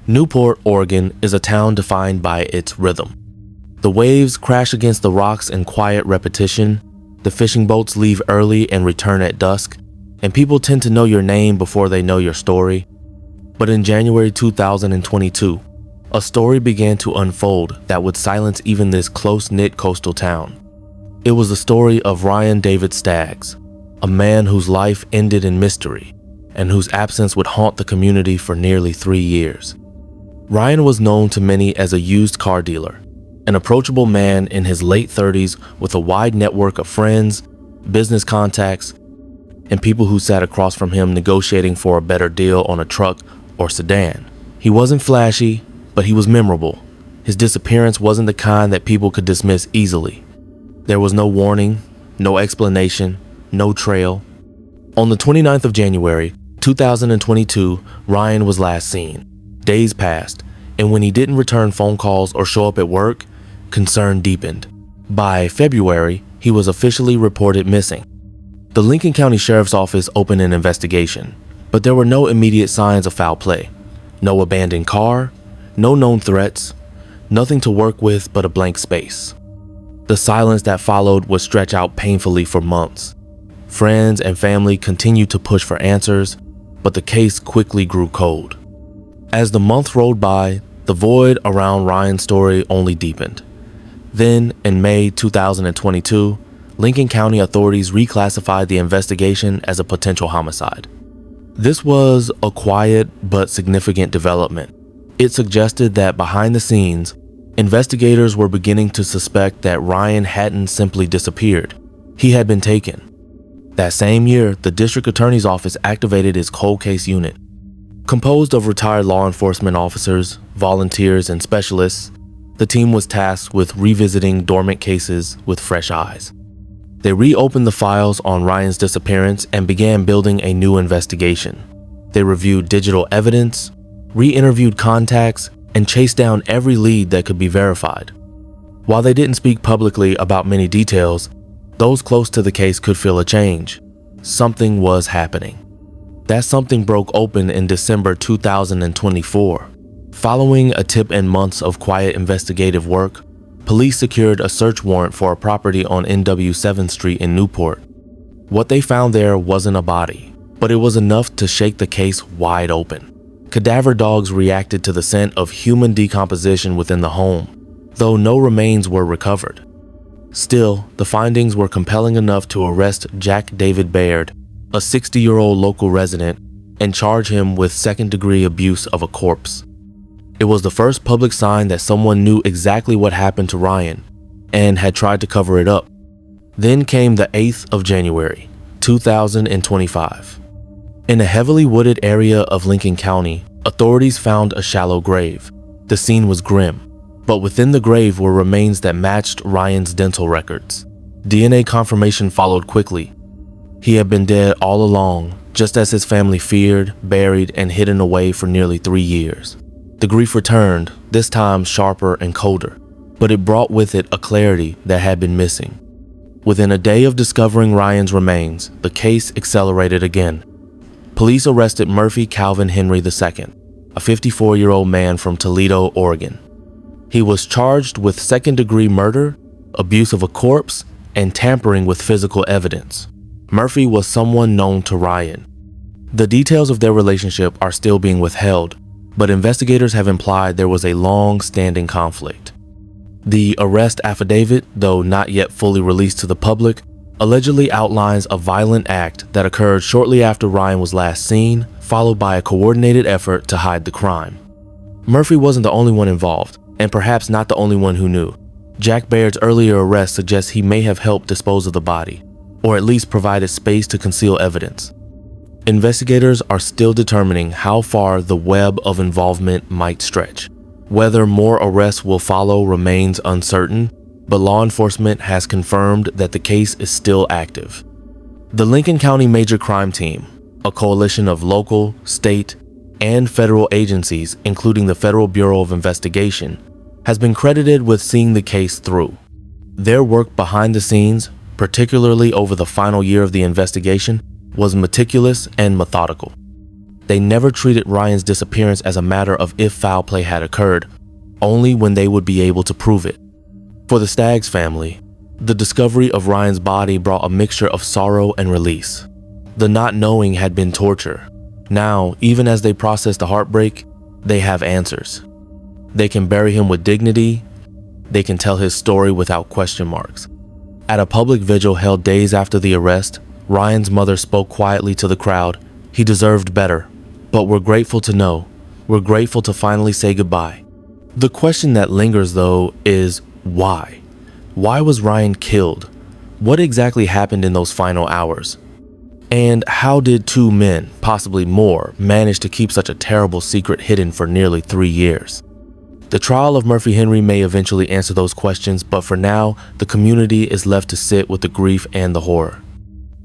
Newport, Oregon is a town defined by its rhythm. The waves crash against the rocks in quiet repetition, the fishing boats leave early and return at dusk, and people tend to know your name before they know your story. But in January 2022, a story began to unfold that would silence even this close-knit coastal town. It was the story of Ryan David Staggs, a man whose life ended in mystery and whose absence would haunt the community for nearly 3 years. Ryan was known to many as a used car dealer, an approachable man in his late 30s with a wide network of friends, business contacts, and people who sat across from him negotiating for a better deal on a truck or sedan. He wasn't flashy, but he was memorable. His disappearance wasn't the kind that people could dismiss easily. There was no warning, no explanation, no trail. On the 29th of January, 2022, Ryan was last seen. Days passed, and when he didn't return phone calls or show up at work, concern deepened. By February, he was officially reported missing. The Lincoln County Sheriff's Office opened an investigation, but there were no immediate signs of foul play. No abandoned car, no known threats, nothing to work with but a blank space. The silence that followed would stretch out painfully for months. Friends and family continued to push for answers, but the case quickly grew cold. As the months rolled by, the void around Ryan's story only deepened. Then, in May 2022, Lincoln County authorities reclassified the investigation as a potential homicide. This was a quiet but significant development. It suggested that behind the scenes, investigators were beginning to suspect that Ryan hadn't simply disappeared. He had been taken. That same year, the district attorney's office activated its cold case unit. Composed of retired law enforcement officers, volunteers, and specialists, the team was tasked with revisiting dormant cases with fresh eyes. They reopened the files on Ryan's disappearance and began building a new investigation. They reviewed digital evidence, re-interviewed contacts, and chased down every lead that could be verified. While they didn't speak publicly about many details, those close to the case could feel a change. Something was happening. That something broke open in December 2024. Following a tip and months of quiet investigative work, police secured a search warrant for a property on NW 7th Street in Newport. What they found there wasn't a body, but it was enough to shake the case wide open. Cadaver dogs reacted to the scent of human decomposition within the home, though no remains were recovered. Still, the findings were compelling enough to arrest Jack David Baird, a 60-year-old local resident, and charge him with second-degree abuse of a corpse. It was the first public sign that someone knew exactly what happened to Ryan and had tried to cover it up. Then came the 8th of January, 2025. In a heavily wooded area of Lincoln County, authorities found a shallow grave. The scene was grim, but within the grave were remains that matched Ryan's dental records. DNA confirmation followed quickly. He had been dead all along, just as his family feared, buried, and hidden away for nearly 3 years. The grief returned, this time sharper and colder, but it brought with it a clarity that had been missing. Within a day of discovering Ryan's remains, the case accelerated again. Police arrested Murphy Calvin Henry II, a 54-year-old man from Toledo, Oregon. He was charged with second-degree murder, abuse of a corpse, and tampering with physical evidence. Murphy was someone known to Ryan. The details of their relationship are still being withheld, but investigators have implied there was a long-standing conflict. The arrest affidavit, though not yet fully released to the public, allegedly outlines a violent act that occurred shortly after Ryan was last seen, followed by a coordinated effort to hide the crime. Murphy wasn't the only one involved, and perhaps not the only one who knew. Jack Baird's earlier arrest suggests he may have helped dispose of the body, or at least provided space to conceal evidence. Investigators are still determining how far the web of involvement might stretch. Whether more arrests will follow remains uncertain, but law enforcement has confirmed that the case is still active. The Lincoln County Major Crime Team, a coalition of local, state, and federal agencies, including the Federal Bureau of Investigation, has been credited with seeing the case through. Their work behind the scenes, particularly over the final year of the investigation, was meticulous and methodical. They never treated Ryan's disappearance as a matter of if foul play had occurred, only when they would be able to prove it. For the Staggs family, the discovery of Ryan's body brought a mixture of sorrow and release. The not knowing had been torture. Now, even as they process the heartbreak, they have answers. They can bury him with dignity. They can tell his story without question marks. At a public vigil held days after the arrest, Ryan's mother spoke quietly to the crowd. He deserved better, but we're grateful to know. We're grateful to finally say goodbye. The question that lingers, though, is why? Why was Ryan killed? What exactly happened in those final hours? And how did two men, possibly more, manage to keep such a terrible secret hidden for nearly 3 years? The trial of Murphy Henry may eventually answer those questions, but for now, the community is left to sit with the grief and the horror.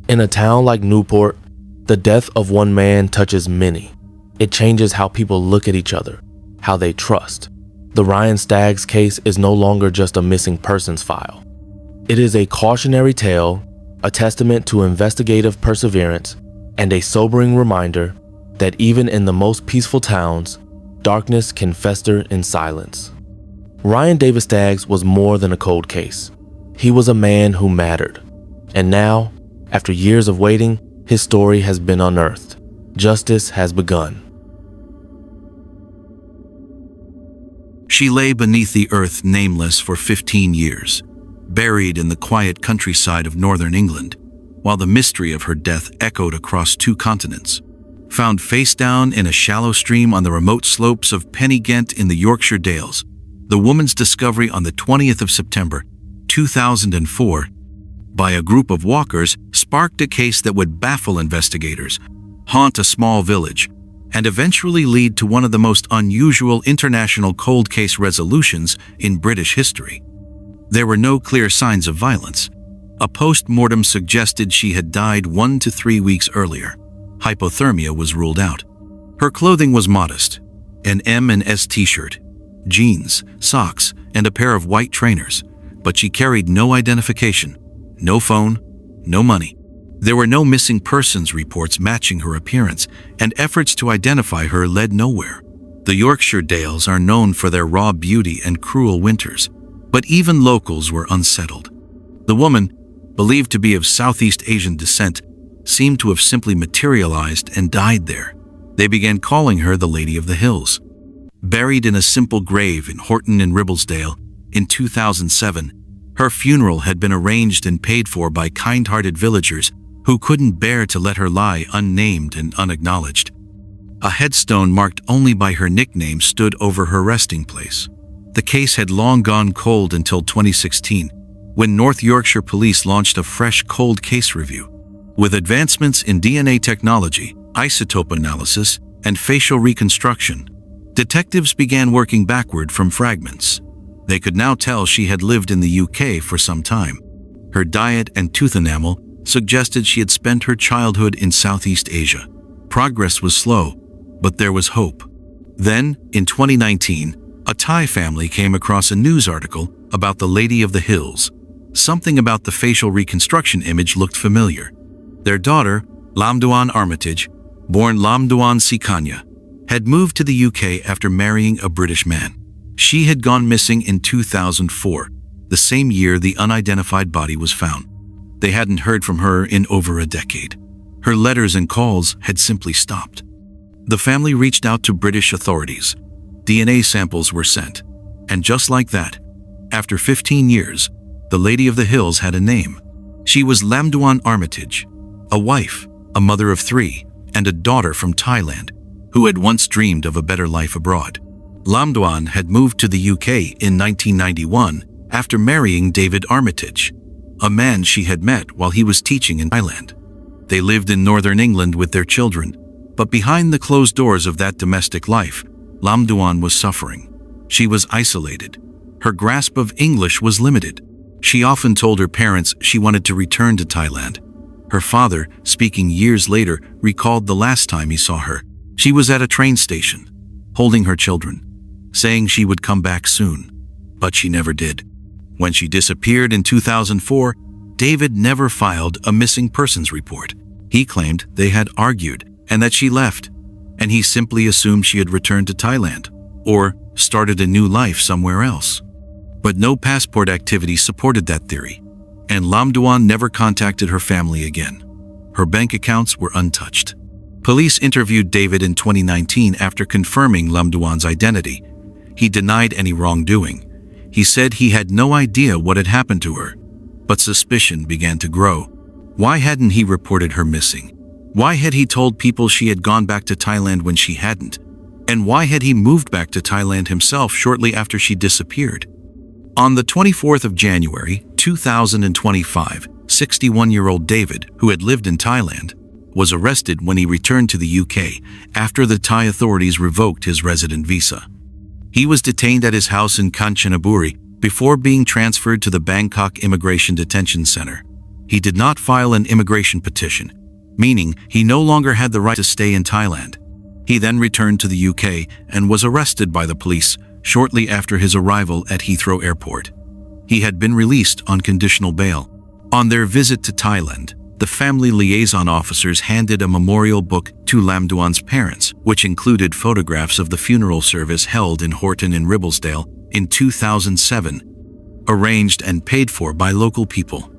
In a town like Newport, the death of one man touches many. It changes how people look at each other, how they trust. The Ryan Staggs case is no longer just a missing persons file. It is a cautionary tale, a testament to investigative perseverance, and a sobering reminder that even in the most peaceful towns, darkness can fester in silence. Ryan David Staggs was more than a cold case. He was a man who mattered. And now, after years of waiting, his story has been unearthed. Justice has begun. She lay beneath the earth nameless for 15 years, buried in the quiet countryside of northern England, while the mystery of her death echoed across 2 continents. Found face down in a shallow stream on the remote slopes of Pennygent in the Yorkshire Dales, the woman's discovery on the 20th of September, 2004, by a group of walkers sparked a case that would baffle investigators, haunt a small village, and eventually lead to one of the most unusual international cold case resolutions in British history. There were no clear signs of violence. A post-mortem suggested she had died 1 to 3 weeks earlier. Hypothermia was ruled out. Her clothing was modest: an M&S t-shirt, jeans, socks, and a pair of white trainers, but she carried no identification, no phone, no money. There were no missing persons reports matching her appearance, and efforts to identify her led nowhere. The Yorkshire Dales are known for their raw beauty and cruel winters, but even locals were unsettled. The woman, believed to be of Southeast Asian descent, seemed to have simply materialized and died there. They began calling her the Lady of the Hills. Buried in a simple grave in Horton in Ribblesdale in 2007, her funeral had been arranged and paid for by kind-hearted villagers who couldn't bear to let her lie unnamed and unacknowledged. A headstone marked only by her nickname stood over her resting place. The case had long gone cold until 2016, when North Yorkshire Police launched a fresh cold case review. With advancements in DNA technology, isotope analysis, and facial reconstruction, detectives began working backward from fragments. They could now tell she had lived in the UK for some time. Her diet and tooth enamel suggested she had spent her childhood in Southeast Asia. Progress was slow, but there was hope. Then, in 2019, a Thai family came across a news article about the Lady of the Hills. Something about the facial reconstruction image looked familiar. Their daughter, Lamduan Armitage, born Lamduan Sikanya, had moved to the UK after marrying a British man. She had gone missing in 2004, the same year the unidentified body was found. They hadn't heard from her in over a decade. Her letters and calls had simply stopped. The family reached out to British authorities. DNA samples were sent. And just like that, after 15 years, the Lady of the Hills had a name. She was Lamduan Armitage, a wife, a mother of 3, and a daughter from Thailand, who had once dreamed of a better life abroad. Lamduan had moved to the UK in 1991 after marrying David Armitage, a man she had met while he was teaching in Thailand. They lived in northern England with their children, but behind the closed doors of that domestic life, Lamduan was suffering. She was isolated. Her grasp of English was limited. She often told her parents she wanted to return to Thailand. Her father, speaking years later, recalled the last time he saw her. She was at a train station, holding her children, saying she would come back soon, but she never did. When she disappeared in 2004, David never filed a missing persons report. He claimed they had argued and that she left, and he simply assumed she had returned to Thailand or started a new life somewhere else. But no passport activity supported that theory, and Lam Duan never contacted her family again. Her bank accounts were untouched. Police interviewed David in 2019 after confirming Lam Duan's identity. He denied any wrongdoing. He said he had no idea what had happened to her, but suspicion began to grow. Why hadn't he reported her missing? Why had he told people she had gone back to Thailand when she hadn't? And why had he moved back to Thailand himself shortly after she disappeared? On the 24th of January, 2025, 61-year-old David, who had lived in Thailand, was arrested when he returned to the UK after the Thai authorities revoked his resident visa. He was detained at his house in Kanchanaburi before being transferred to the Bangkok Immigration Detention Center. He did not file an immigration petition, meaning he no longer had the right to stay in Thailand. He then returned to the UK and was arrested by the police shortly after his arrival at Heathrow Airport. He had been released on conditional bail. On their visit to Thailand, the family liaison officers handed a memorial book to Lam Duan's parents, which included photographs of the funeral service held in Horton in Ribblesdale in 2007, arranged and paid for by local people.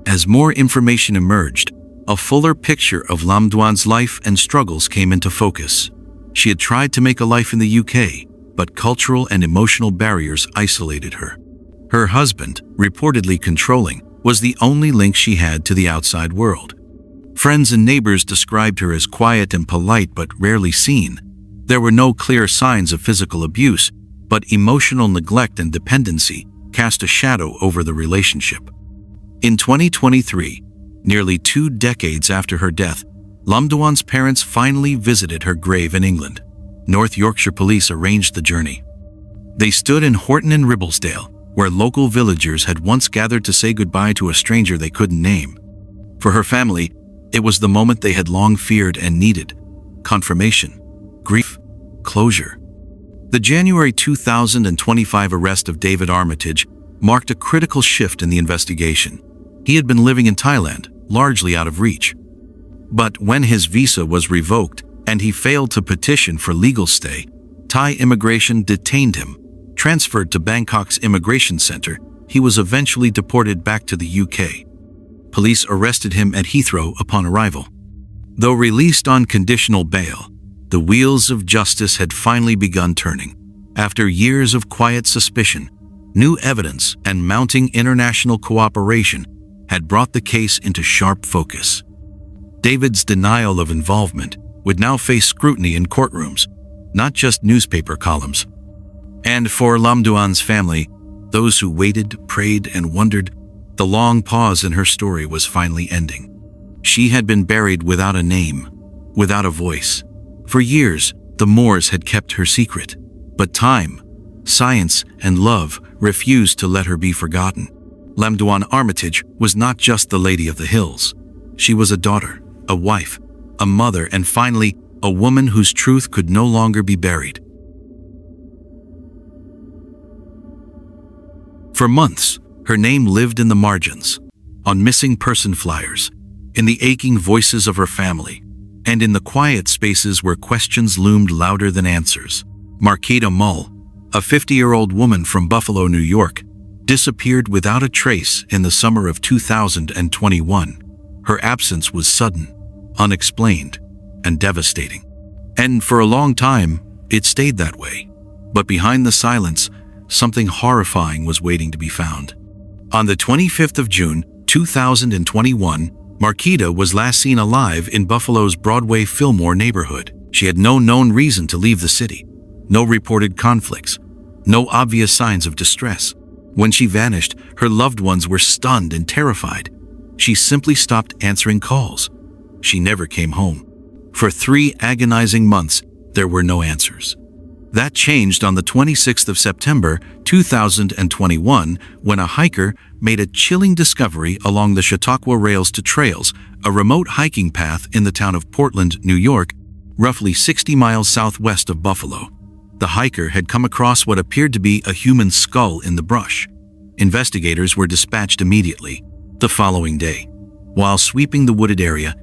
As more information emerged, a fuller picture of Lam Duan's life and struggles came into focus. She had tried to make a life in the UK, but cultural and emotional barriers isolated her. Her husband, reportedly controlling, was the only link she had to the outside world. Friends and neighbors described her as quiet and polite but rarely seen. There were no clear signs of physical abuse, but emotional neglect and dependency cast a shadow over the relationship. In 2023, nearly 2 decades after her death, Lam Duan's parents finally visited her grave in England. North Yorkshire police arranged the journey. They stood in Horton in Ribblesdale, where local villagers had once gathered to say goodbye to a stranger they couldn't name. For her family, it was the moment they had long feared and needed: confirmation, grief, closure. The January 2025 arrest of David Armitage marked a critical shift in the investigation. He had been living in Thailand, largely out of reach. But when his visa was revoked and he failed to petition for legal stay, Thai immigration detained him. Transferred to Bangkok's immigration center, he was eventually deported back to the UK. Police arrested him at Heathrow upon arrival. Though released on conditional bail, the wheels of justice had finally begun turning. After years of quiet suspicion, new evidence and mounting international cooperation had brought the case into sharp focus. David's denial of involvement would now face scrutiny in courtrooms, not just newspaper columns. And for Lam Duan's family, those who waited, prayed, and wondered, the long pause in her story was finally ending. She had been buried without a name, without a voice. For years, the Moors had kept her secret, but time, science, and love refused to let her be forgotten. Lam Duan Armitage was not just the Lady of the Hills. She was a daughter, a wife, a mother, and finally, a woman whose truth could no longer be buried. For months, her name lived in the margins, on missing person flyers, in the aching voices of her family, and in the quiet spaces where questions loomed louder than answers. Marquita Mull, a 50-year-old woman from Buffalo, New York, disappeared without a trace in the summer of 2021. Her absence was sudden, unexplained, and devastating. And for a long time, it stayed that way. But behind the silence, something horrifying was waiting to be found. On the 25th of June, 2021, Marquita was last seen alive in Buffalo's Broadway Fillmore neighborhood. She had no known reason to leave the city, no reported conflicts, no obvious signs of distress. When she vanished, her loved ones were stunned and terrified. She simply stopped answering calls. She never came home. For 3 agonizing months, there were no answers. That changed on the 26th of September, 2021, when a hiker made a chilling discovery along the Chautauqua Rails to Trails, a remote hiking path in the town of Portland, New York, roughly 60 miles southwest of Buffalo. The hiker had come across what appeared to be a human skull in the brush. Investigators were dispatched immediately. The following day, while sweeping the wooded area,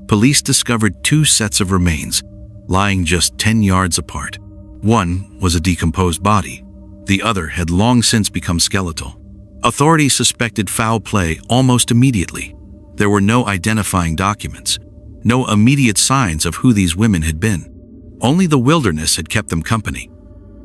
police discovered 2 sets of remains, lying just 10 yards apart. One was a decomposed body. The other had long since become skeletal. Authorities suspected foul play almost immediately. There were no identifying documents, no immediate signs of who these women had been. Only the wilderness had kept them company.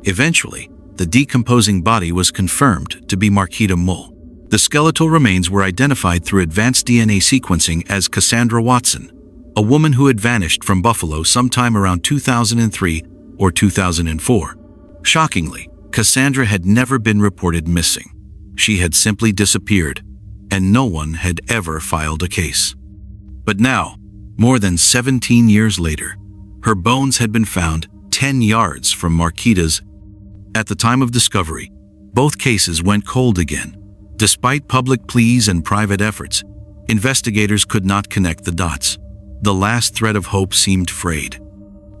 Eventually, the decomposing body was confirmed to be Marquita Mull. The skeletal remains were identified through advanced DNA sequencing as Cassandra Watson, a woman who had vanished from Buffalo sometime around 2003 or 2004. Shockingly, Cassandra had never been reported missing. She had simply disappeared, and no one had ever filed a case. But now, more than 17 years later, her bones had been found 10 yards from Marquita's. At the time of discovery, both cases went cold again. Despite public pleas and private efforts, investigators could not connect the dots. The last thread of hope seemed frayed.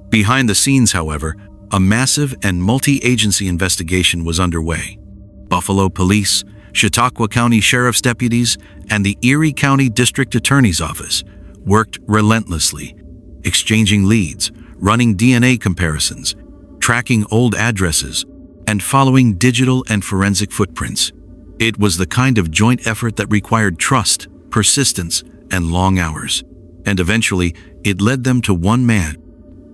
Behind the scenes, however, a massive and multi-agency investigation was underway. Buffalo Police, Chautauqua County Sheriff's deputies, and the Erie County District Attorney's Office worked relentlessly, exchanging leads, running DNA comparisons, tracking old addresses, and following digital and forensic footprints. It was the kind of joint effort that required trust, persistence, and long hours. And eventually, it led them to one man.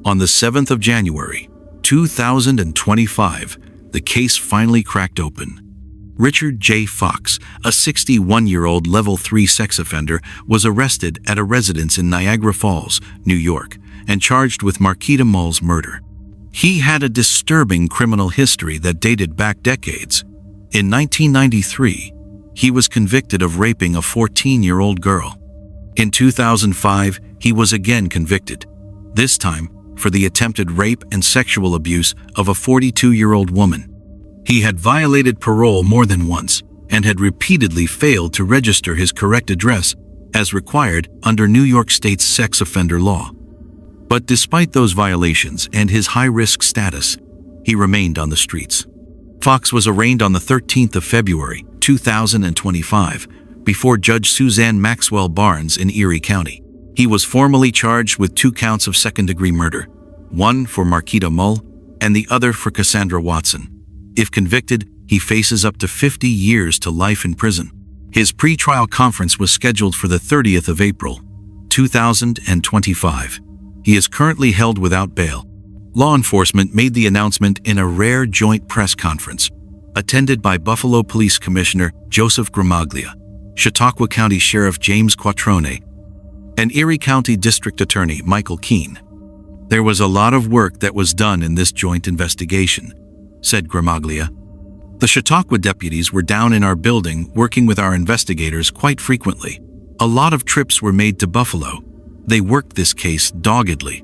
On the 7th of January, 2025, the case finally cracked open. Richard J. Fox, a 61-year-old level 3 sex offender, was arrested at a residence in Niagara Falls, New York, and charged with Marquita Mull's murder. He had a disturbing criminal history that dated back decades. In 1993, he was convicted of raping a 14-year-old girl. In 2005, he was again convicted, this time for the attempted rape and sexual abuse of a 42-year-old woman. He had violated parole more than once and had repeatedly failed to register his correct address as required under New York State's sex offender law. But despite those violations and his high-risk status, he remained on the streets. Fox was arraigned on the 13th of February, 2025, before Judge Suzanne Maxwell Barnes in Erie County. He was formally charged with 2 counts of second-degree murder, one for Marquita Mull and the other for Cassandra Watson. If convicted, he faces up to 50 years to life in prison. His pre-trial conference was scheduled for the 30th of April, 2025. He is currently held without bail. Law enforcement made the announcement in a rare joint press conference, attended by Buffalo Police Commissioner Joseph Gramaglia, Chautauqua County Sheriff James Quattrone, and Erie County District Attorney Michael Keene. There was a lot of work that was done in this joint investigation, said Gramaglia. The Chautauqua deputies were down in our building working with our investigators quite frequently. A lot of trips were made to Buffalo. They worked this case doggedly.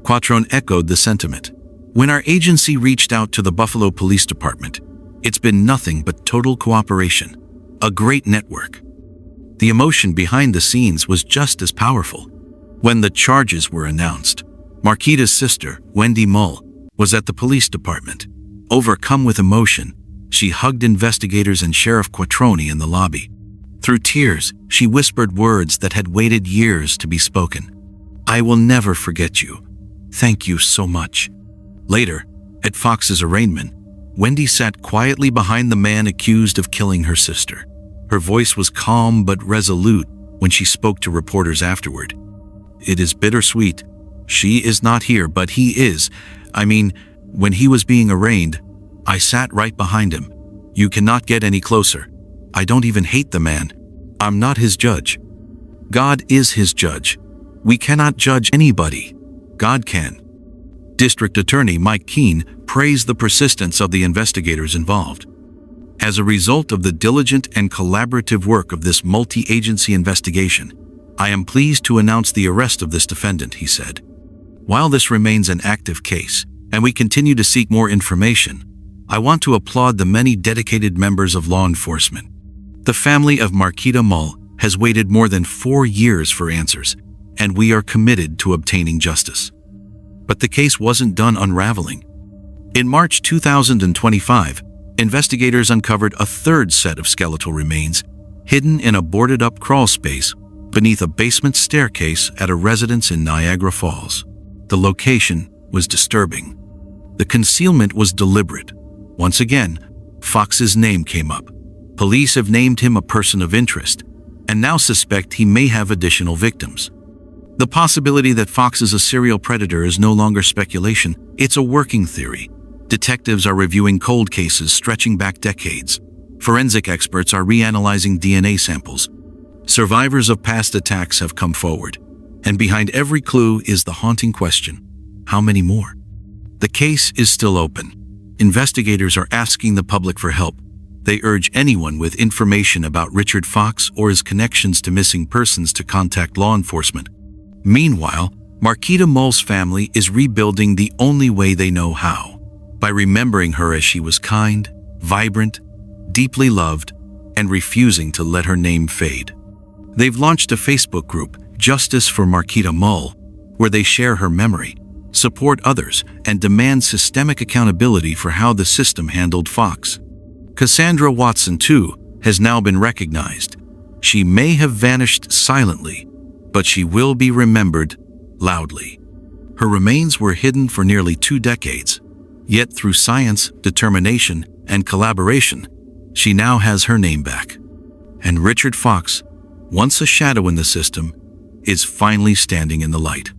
Quattrone echoed the sentiment. When our agency reached out to the Buffalo Police Department, it's been nothing but total cooperation, a great network. The emotion behind the scenes was just as powerful. When the charges were announced, Marquita's sister, Wendy Mull, was at the police department. Overcome with emotion, she hugged investigators and Sheriff Quattrone in the lobby. Through tears, she whispered words that had waited years to be spoken. "I will never forget you. Thank you so much." Later, at Fox's arraignment, Wendy sat quietly behind the man accused of killing her sister. Her voice was calm but resolute when she spoke to reporters afterward. "It is bittersweet. She is not here, but he is. When he was being arraigned, I sat right behind him. You cannot get any closer. I don't even hate the man. I'm not his judge. God is his judge. We cannot judge anybody. God can." District Attorney Mike Keene praised the persistence of the investigators involved. "As a result of the diligent and collaborative work of this multi-agency investigation, I am pleased to announce the arrest of this defendant," he said. "While this remains an active case, and we continue to seek more information, I want to applaud the many dedicated members of law enforcement. The family of Marquita Mull has waited more than 4 years for answers, and we are committed to obtaining justice." But the case wasn't done unraveling. In March 2025, investigators uncovered a third set of skeletal remains hidden in a boarded-up crawl space beneath a basement staircase at a residence in Niagara Falls. The location was disturbing. The concealment was deliberate. Once again, Fox's name came up. Police have named him a person of interest, and now suspect he may have additional victims. The possibility that Fox is a serial predator is no longer speculation, it's a working theory. Detectives are reviewing cold cases stretching back decades. Forensic experts are reanalyzing DNA samples. Survivors of past attacks have come forward. And behind every clue is the haunting question: how many more? The case is still open. Investigators are asking the public for help. They urge anyone with information about Richard Fox or his connections to missing persons to contact law enforcement. Meanwhile, Marquita Mull's family is rebuilding the only way they know how, by remembering her as she was kind, vibrant, deeply loved, and refusing to let her name fade. They've launched a Facebook group, Justice for Marquita Mull, where they share her memory, support others, and demand systemic accountability for how the system handled Fox. Cassandra Watson, too, has now been recognized. She may have vanished silently, but she will be remembered loudly. Her remains were hidden for nearly 2 decades, yet through science, determination, and collaboration, she now has her name back. And Richard Fox, once a shadow in the system, is finally standing in the light.